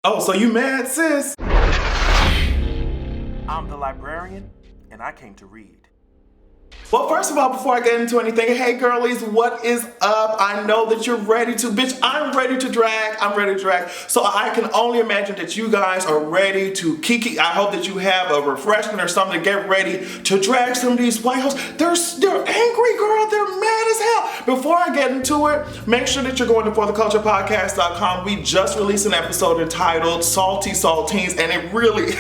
Oh, so you mad, sis? I'm the librarian, and I came to read. Well, first of all, before I get into anything, hey girlies, what is up? I know that you're ready to, bitch, I'm ready to drag. I'm ready to drag. So I can only imagine that you guys are ready to kiki. I hope that you have a refreshment or something to get ready to drag some of these white hoes. They're angry, girl. They're mad as hell. Before I get into it, make sure that you're going to fortheculturepodcast.com. We just released an episode entitled Salty Saltines, and it really,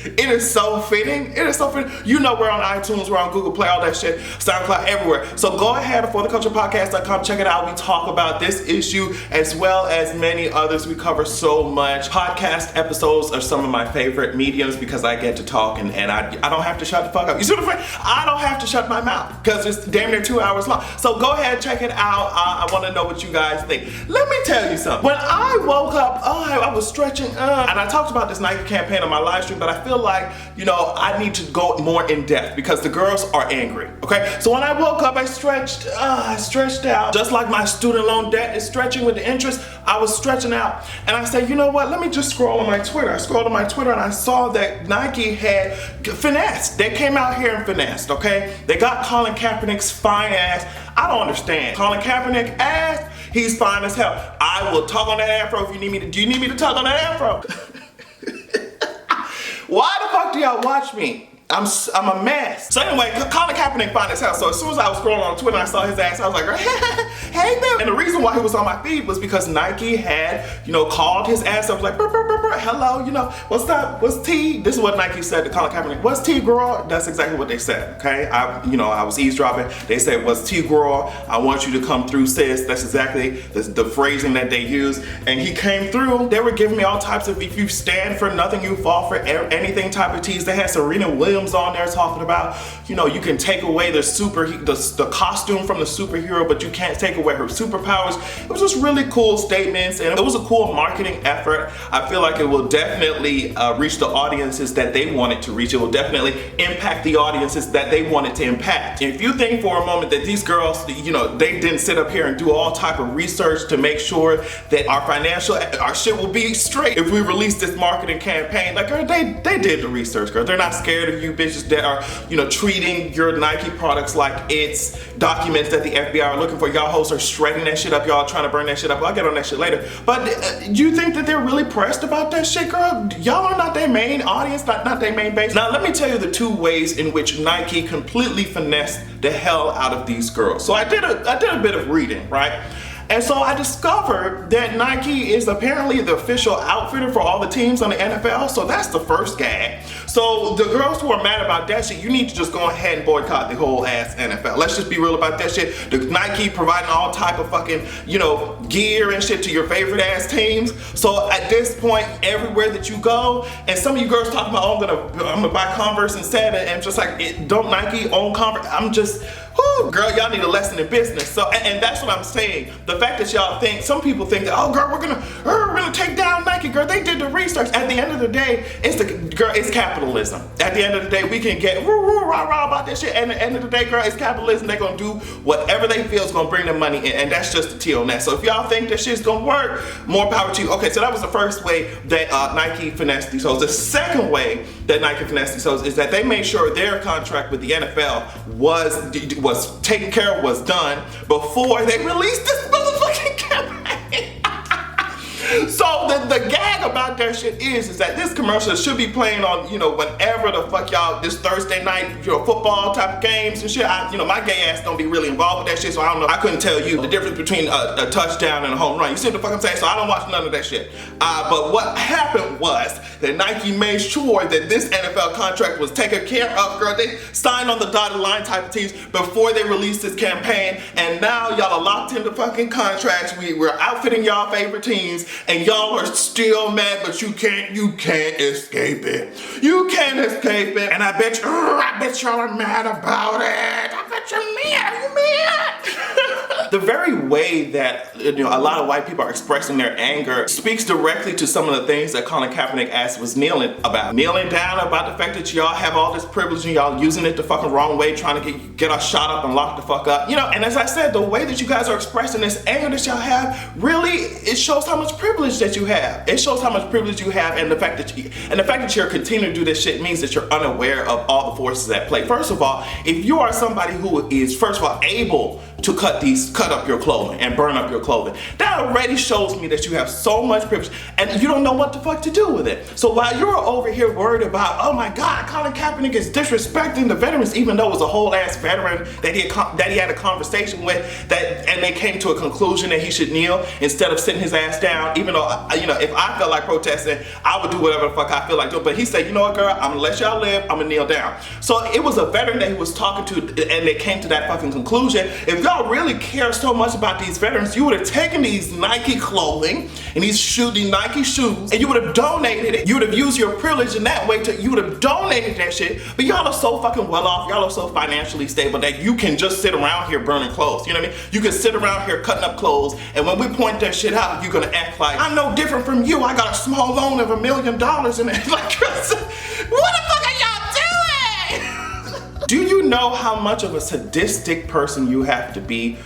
it is so fitting. It is so fitting. You know we're on iTunes, we're on Google Play, all that shit, SoundCloud, everywhere. So go ahead to fortheculturepodcast.com, check it out. We talk about this issue as well as many others. We cover so much. Podcast episodes are some of my favorite mediums because I get to talk and I don't have to shut the fuck up. You see what I'm saying? I don't have to shut my mouth because it's damn near 2 hours long. So go ahead, check it out. I want to know what you guys think. Let me tell you something. When I woke up, I was stretching, and I talked about this Nike campaign on my live stream, but I feel like, you know, I need to go more in depth because the girls are angry. Okay, so when I woke up, I stretched out, just like my student loan debt is stretching with the interest. I was stretching out, and I said, you know what? Let me just scroll on my Twitter. I scrolled on my Twitter, and I saw that Nike had finessed. They came out here and finessed. Okay, they got Colin Kaepernick's fine ass. I don't understand. Colin Kaepernick ass. He's fine as hell. I will tug on that afro if you need me to. Do you need me to tug on that afro? Why the fuck do y'all watch me? I'm a mess. So anyway, Colin Kaepernick fine as hell. So as soon as I was scrolling on Twitter and I saw his ass, I was like, hey man. And the reason why he was on my feed was because Nike had, you know, called his ass up, like, hello, you know, what's up? What's T? This is what Nike said to Colin Kaepernick. What's T, girl? That's exactly what they said, okay? I was eavesdropping. They said, what's T, girl? I want you to come through, sis. That's exactly the phrasing that they used. And he came through. They were giving me all types of, if you stand for nothing, you fall for anything type of teas. They had Serena Williams on there talking about, you know, you can take away the costume from the superhero, but you can't take away her superpowers. It was just really cool statements, and it was a cool marketing effort. I feel like it will definitely reach the audiences that they wanted to reach. It will definitely impact the audiences that they wanted to impact. If you think for a moment that these girls, you know, they didn't sit up here and do all type of research to make sure that our shit will be straight if we release this marketing campaign, like, girl, they did the research, girl. They're not scared of you bitches that are, you know, treating your Nike products like it's documents that the FBI are looking for. Y'all hoes are shredding that shit up. Y'all trying to burn that shit up. I'll get on that shit later. But do you think that they're really pressed about that shit, girl? Y'all are not their main audience, not their main base. Now, let me tell you the two ways in which Nike completely finessed the hell out of these girls. So I did a bit of reading, right? And so I discovered that Nike is apparently the official outfitter for all the teams on the NFL. So that's the first gag. So the girls who are mad about that shit, you need to just go ahead and boycott the whole ass NFL. Let's just be real about that shit. The Nike providing all type of fucking, you know, gear and shit to your favorite ass teams. So at this point, everywhere that you go, and some of you girls talking about, oh, I'm gonna buy Converse instead, and just like, don't Nike own Converse? I'm just, whoo, girl, y'all need a lesson in business. So, and that's what I'm saying. The fact that y'all think, some people think that, oh girl, we're gonna take down Nike, girl. They did the research. At the end of the day, it's capitalism. At the end of the day, we can get rah about this shit. And at the end of the day, girl, it's capitalism. They're gonna do whatever they feel is gonna bring them money in, and that's just the tea on that. So if y'all think that shit's gonna work, more power to you. Okay, so that was the first way that Nike finessed these hoes. The second way that Nike finessed these hoes is that they made sure their contract with the NFL was taken care of, was done before they released this motherfucking campaign. So the gag about that shit is that this commercial should be playing on, you know, whenever the fuck y'all, this Thursday night, you know, football type of games and shit. You know, my gay ass don't be really involved with that shit, so I don't know. I couldn't tell you the difference between a touchdown and a home run. You see what the fuck I'm saying? So I don't watch none of that shit. But what happened was that Nike made sure that this NFL contract was taken care of, girl. They signed on the dotted line type of teams before they released this campaign, and now y'all are locked into fucking contracts. We're outfitting y'all favorite teams, and y'all are still mad, but you can't escape it. You can't escape it. And I bet y'all are mad about it. I bet you're mad. Are you mad? the very way that a lot of white people are expressing their anger speaks directly to some of the things that Colin Kaepernick asked was kneeling about. Kneeling down about the fact that y'all have all this privilege and y'all using it the fucking wrong way, trying to get us shot up and locked the fuck up. And as I said, the way that you guys are expressing this anger that y'all have, really, it shows how much privilege that you have. It shows how much privilege you have, and the fact that you're continuing to do this shit means that you're unaware of all the forces at play. First of all, if you are somebody who is, first of all, able to cut up your clothing and burn up your clothing, that already shows me that you have so much privilege and you don't know what the fuck to do with it. So while you're over here worried about, oh my God, Colin Kaepernick is disrespecting the veterans, even though it was a whole ass veteran that he had a conversation with, and they came to a conclusion that he should kneel instead of sitting his ass down, even though, if I felt like protesting, I would do whatever the fuck I feel like doing. But he said, you know what, girl, I'm gonna let y'all live, I'm gonna kneel down. So it was a veteran that he was talking to, and they came to that fucking conclusion. If y'all really care so much about these veterans, you would have taken these Nike clothing and these Nike shoes, and you would have donated it. You would have used your privilege in that way you would have donated that shit. But y'all are so fucking well off, y'all are so financially stable that you can just sit around here burning clothes. You know what I mean? You can sit around here cutting up clothes, and when we point that shit out, you're gonna act like I'm no different from you. I got a small loan of $1 million, and it's like, what the fuck are y'all doing? Do you know how much of a sadistic person you have to be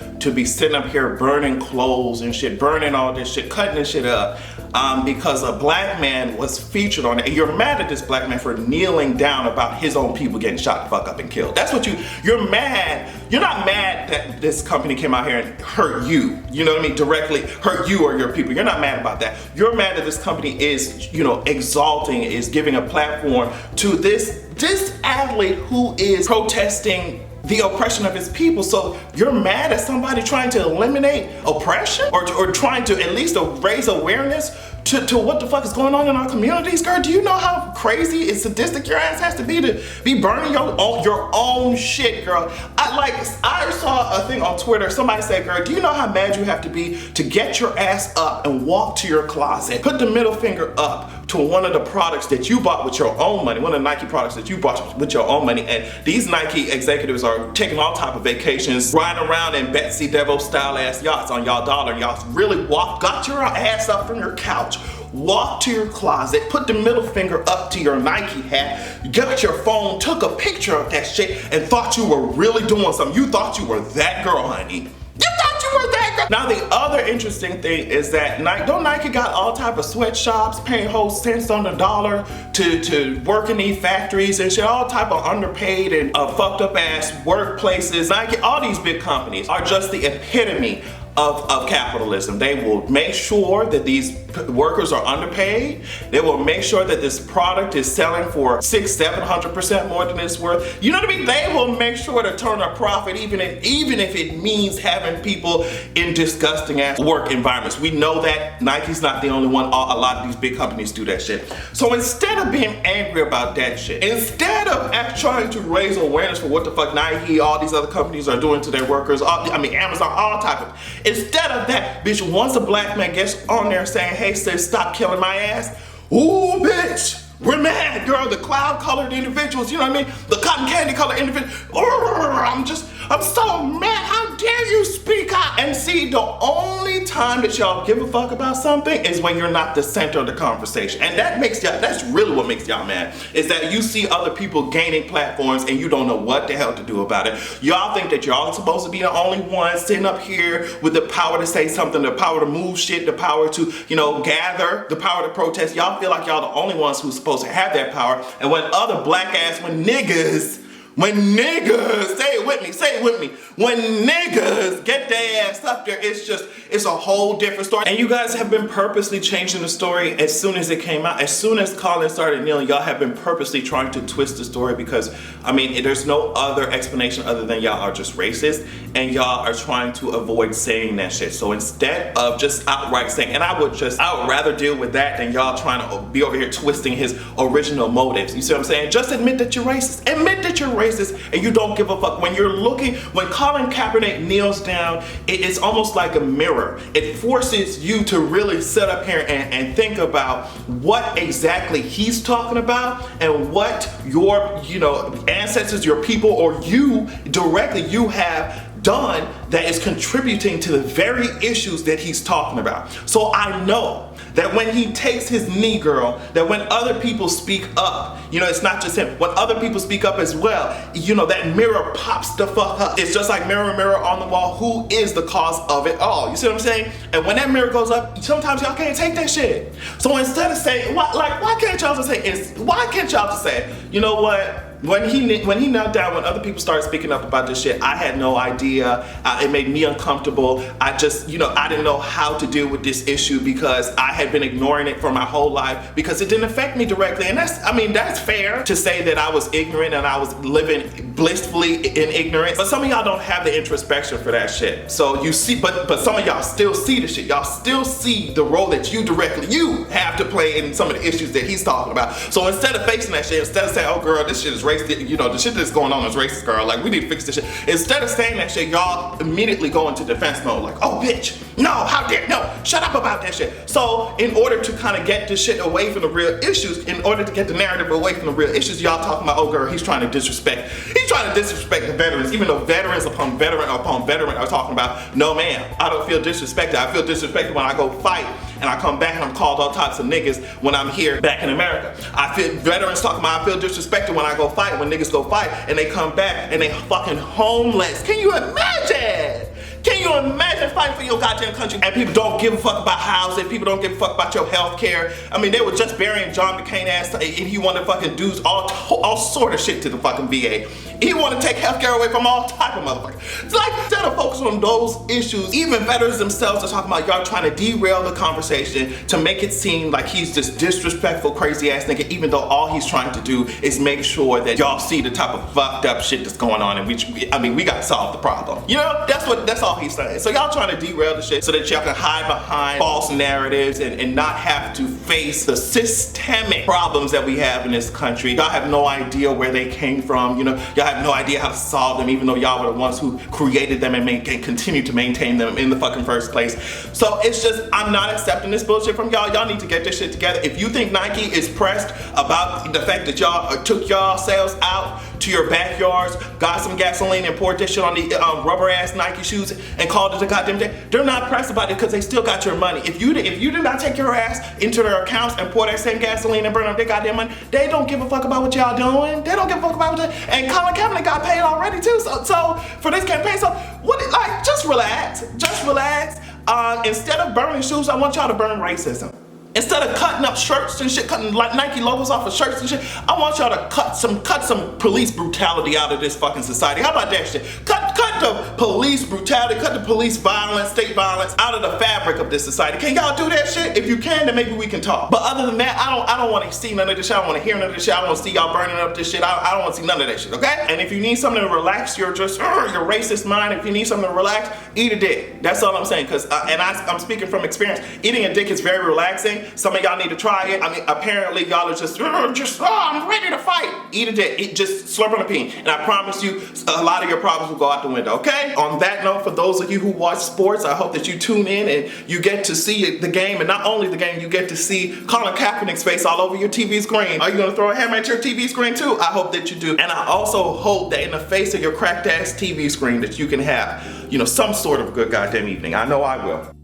sitting up here burning clothes and shit, burning all this shit, cutting this shit up, because a black man was featured on it, and you're mad at this black man for kneeling down about his own people getting shot the fuck up and killed. That's what you're mad. You're not mad that this company came out here and hurt you, you know what I mean, directly hurt you or your people. You're not mad about that. You're mad that this company is, exalting, is giving a platform to this athlete who is protesting the oppression of his people. So you're mad at somebody trying to eliminate oppression or trying to at least raise awareness to what the fuck is going on in our communities, girl? Do you know how crazy and sadistic your ass has to be burning your own shit, girl? I saw a thing on Twitter, somebody said, girl, do you know how mad you have to be to get your ass up and walk to your closet, put the middle finger up to one of the products that you bought with your own money, one of the Nike products that you bought with your own money, and these Nike executives are taking all type of vacations, riding around in Betsy DeVos style ass yachts on y'all dollar, and y'all really got your ass up from your couch, walked to your closet, put the middle finger up to your Nike hat, got your phone, took a picture of that shit, and thought you were really doing something. You thought you were that girl, honey. You thought you were that girl. Now the other interesting thing is that Nike got all type of sweatshops paying whole cents on the dollar to work in these factories and shit, all type of underpaid and fucked up ass workplaces. Nike, all these big companies are just the epitome of capitalism. They will make sure that these workers are underpaid. They will make sure that this product is selling for 600-700% more than it's worth. You know what I mean? They will make sure to turn a profit even if it means having people in disgusting ass work environments. We know that Nike's not the only one. A lot of these big companies do that shit. So instead of being angry about that shit, instead of trying to raise awareness for what the fuck Nike, all these other companies are doing to their workers, Amazon, all type of, instead of that, bitch, once a black man gets on there saying, hey sis, stop killing my ass, ooh bitch, we're mad, girl. The cloud colored individuals, you know what I mean? The cotton candy colored individuals, I'm so mad, how dare you speak out? And see, the only time that y'all give a fuck about something is when you're not the center of the conversation. And that's really what makes y'all mad, is that you see other people gaining platforms and you don't know what the hell to do about it. Y'all think that y'all are supposed to be the only ones sitting up here with the power to say something, the power to move shit, the power to, gather, the power to protest. Y'all feel like y'all the only ones who's supposed to have that power. And when other black ass, when niggas, say it with me, when niggas get their ass up there, it's a whole different story. And you guys have been purposely changing the story as soon as it came out. As soon as Colin started kneeling, y'all have been purposely trying to twist the story because, there's no other explanation other than y'all are just racist and y'all are trying to avoid saying that shit. So instead of just outright saying, and I would rather deal with that than y'all trying to be over here twisting his original motives. You see what I'm saying? Just admit that you're racist. Admit that you're racist and you don't give a fuck. When Colin Kaepernick kneels down, it's almost like a mirror. It forces you to really sit up here and think about what exactly he's talking about and what your ancestors, your people, or you directly, you have done that is contributing to the very issues that he's talking about. So I know that when he takes his knee, girl, that when other people speak up, you know, it's not just him, when other people speak up as well, you know, that mirror pops the fuck up. It's just like mirror, mirror on the wall, who is the cause of it all? You see what I'm saying? And when that mirror goes up, sometimes y'all can't take that shit. So instead of saying, why can't y'all just say, you know what? When he knelt down, when other people started speaking up about this shit, I had no idea. It made me uncomfortable. I just, you know, I didn't know how to deal with this issue because I had been ignoring it for my whole life because it didn't affect me directly. And that's fair to say that I was ignorant and I was living blissfully in ignorance. But some of y'all don't have the introspection for that shit. So you see, but some of y'all still see the shit. Y'all still see the role that you have to play in some of the issues that he's talking about. So instead of facing that shit, instead of saying, oh girl, this shit is racist, you know, the shit that's going on is racist, girl, like we need to fix this shit. Instead of saying that shit, y'all immediately go into defense mode, like, oh bitch, no, how dare, no, shut up about that shit. So in order to kind of get this shit away from the real issues, in order to get the narrative away from the real issues, y'all talking about, oh girl, he's trying to disrespect the veterans, even though veterans upon veteran are talking about, no ma'am, I don't feel disrespected. I feel disrespected when I go fight and I come back and I'm called all types of niggas when I'm here back in America. I feel veterans talking about I feel disrespected when I go fight, when niggas go fight and they come back and they fucking homeless. Can you imagine? Can you imagine fighting for your goddamn country and people don't give a fuck about housing, people don't give a fuck about your health care? I mean, they were just burying John McCain ass and he wanted to fucking do all sort of shit to the fucking VA. He wanted to take health care away from all type of motherfuckers. It's like, instead of focusing on those issues, even veterans themselves are talking about y'all trying to derail the conversation to make it seem like he's this disrespectful, crazy ass nigga, even though all he's trying to do is make sure that y'all see the type of fucked up shit that's going on and we gotta solve the problem. You know, that's all he's saying. So y'all trying to derail the shit so that y'all can hide behind false narratives and not have to face the systemic problems that we have in this country. Y'all have no idea where they came from, you know, y'all have no idea how to solve them, even though y'all were the ones who created them and continue to maintain them in the fucking first place. So it's just, I'm not accepting this bullshit from y'all. Y'all need to get this shit together. If you think Nike is pressed about the fact that y'all took y'all sales out to your backyards, got some gasoline and poured this shit on the rubber ass Nike shoes and called it a goddamn day, they're not pressed about it because they still got your money. If you did not take your ass into their accounts and pour that same gasoline and burn up their goddamn money, they don't give a fuck about what y'all doing. They don't give a fuck about what and Colin Kaepernick got paid already too. So for this campaign, so just relax. Instead of burning shoes, I want y'all to burn racism. Instead of cutting up shirts and shit, cutting like Nike logos off of shirts and shit, I want y'all to cut some police brutality out of this fucking society. How about that shit? Cut the police brutality, cut the police violence, state violence out of the fabric of this society. Can y'all do that shit? If you can, then maybe we can talk. But other than that, I don't want to see none of this shit. I don't want to hear none of this shit. I don't want to see y'all burning up this shit. I don't want to see none of that shit, okay? And if you need something to relax your racist mind, if you need something to relax, eat a dick. That's all I'm saying. Because I'm speaking from experience. Eating a dick is very relaxing. Some of y'all need to try it. I mean, apparently y'all are just I'm ready to fight. Eat a dick. Just slurp on a peen. And I promise you, a lot of your problems will go out the window, okay? On that note, for those of you who watch sports, I hope that you tune in and you get to see the game, and not only the game, you get to see Colin Kaepernick's face all over your TV screen. Are you gonna throw a hammer at your TV screen too? I hope that you do. And I also hope that in the face of your cracked ass TV screen that you can have, you know, some sort of good goddamn evening. I know I will.